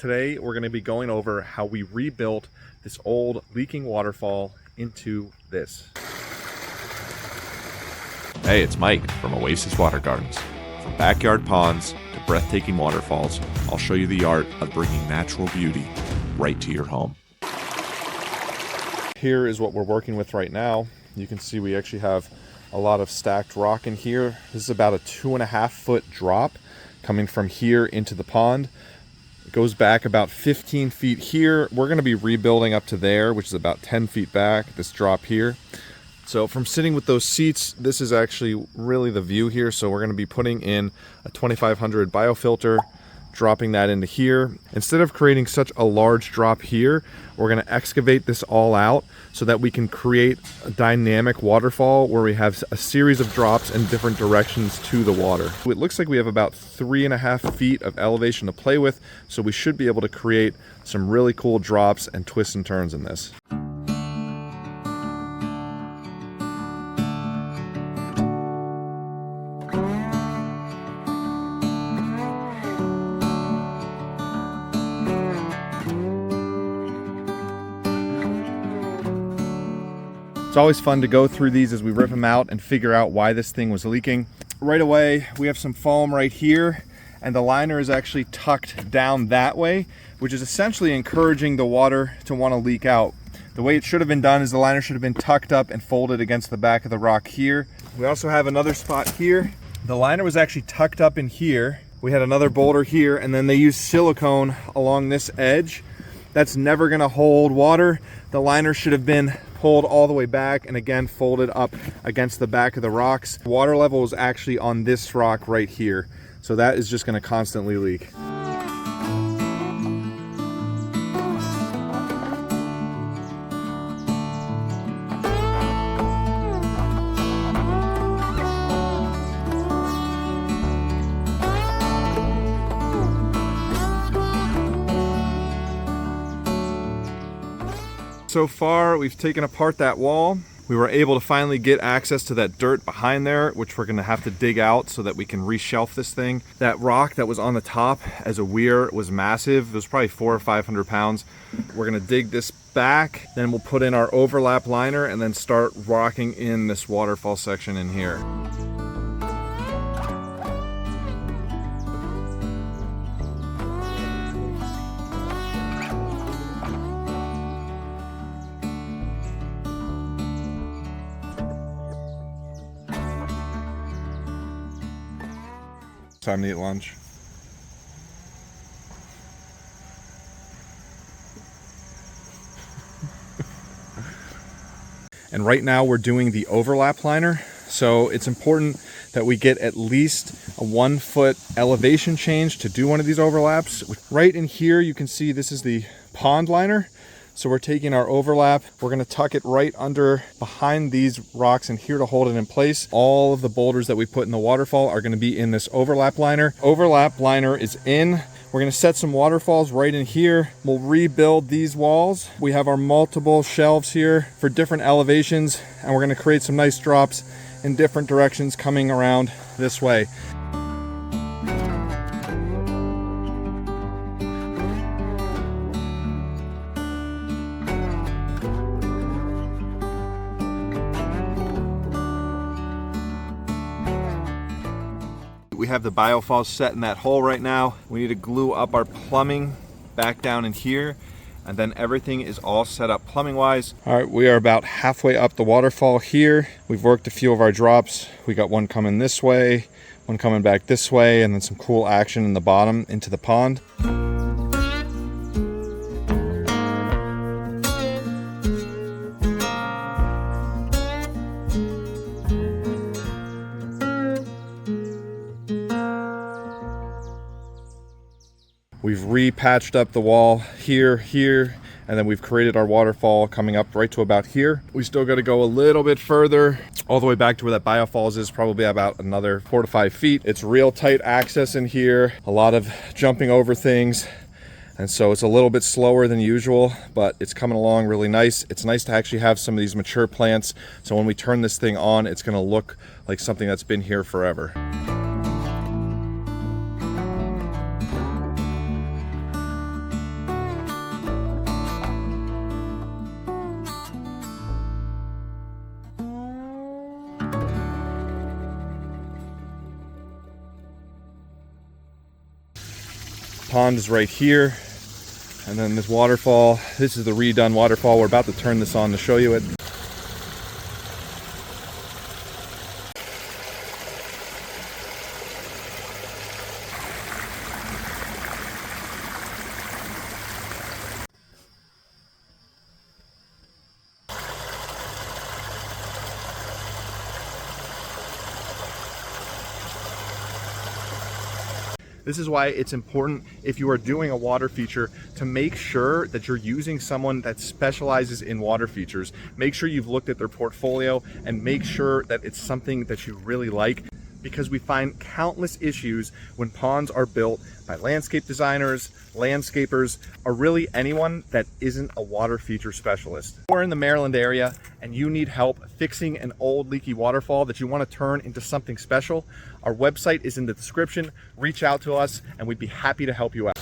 Today we're going to be going over how we rebuilt this old leaking waterfall into this. Hey, it's Mike from Oasis Water Gardens. From backyard ponds to breathtaking waterfalls, I'll show you the art of bringing natural beauty right to your home. Here is what we're working with right now. You can see we actually have a lot of stacked rock in here. This is about a 2.5 foot drop coming from here into the pond. It goes back about 15 feet here. We're going to be rebuilding up to there, which is about 10 feet back, this drop here. So from sitting with those seats, this is actually really the view here. So we're going to be putting in a 2500 biofilter, dropping that into here. Instead of creating such a large drop here, we're going to excavate this all out so that we can create a dynamic waterfall where we have a series of drops in different directions to the water. It looks like we have about 3.5 feet of elevation to play with, so we should be able to create some really cool drops and twists and turns in this. It's always fun to go through these as we rip them out and figure out why this thing was leaking. Right away, we have some foam right here, and the liner is actually tucked down that way, which is essentially encouraging the water to want to leak out. The way it should have been done is the liner should have been tucked up and folded against the back of the rock here. We also have another spot here. The liner was actually tucked up in here. We had another boulder here, and then they used silicone along this edge. That's never gonna hold water. The liner should have been pulled all the way back and again folded up against the back of the rocks. Water level is actually on this rock right here. So that is just gonna constantly leak. So far, we've taken apart that wall. We were able to finally get access to that dirt behind there, which we're gonna have to dig out so that we can reshelf this thing. That rock that was on the top as a weir was massive. It was probably 400 or 500 pounds. We're gonna dig this back, then we'll put in our overlap liner and then start rocking in this waterfall section in here. Time to eat lunch. And right now we're doing the overlap liner. So it's important that we get at least a 1 foot elevation change to do one of these overlaps. Right in here, you can see this is the pond liner. So we're taking our overlap, we're gonna tuck it right under behind these rocks in here to hold it in place. All of the boulders that we put in the waterfall are gonna be in this overlap liner. Overlap liner is in. We're gonna set some waterfalls right in here. We'll rebuild these walls. We have our multiple shelves here for different elevations, and we're gonna create some nice drops in different directions coming around this way. We have the biofalls set in that hole right now. We need to glue up our plumbing back down in here, and then everything is all set up plumbing wise. All right, we are about halfway up the waterfall here. We've worked a few of our drops. We got one coming this way, one coming back this way, and then some cool action in the bottom into the pond. We've re-patched up the wall here, and then we've created our waterfall coming up right to about here. We still got to go a little bit further, all the way back to where that biofalls is, probably about another 4 to 5 feet. It's real tight access in here, a lot of jumping over things, and so it's a little bit slower than usual, but it's coming along really nice. It's nice to actually have some of these mature plants, so when we turn this thing on, it's going to look like something that's been here forever. Pond is right here. And then this waterfall, this is the redone waterfall. We're about to turn this on to show you it. This is why it's important, if you are doing a water feature, to make sure that you're using someone that specializes in water features. Make sure you've looked at their portfolio and make sure that it's something that you really like, because we find countless issues when ponds are built by landscape designers, landscapers, or really anyone that isn't a water feature specialist. If you're in the Maryland area and you need help fixing an old leaky waterfall that you want to turn into something special, our website is in the description. Reach out to us and we'd be happy to help you out.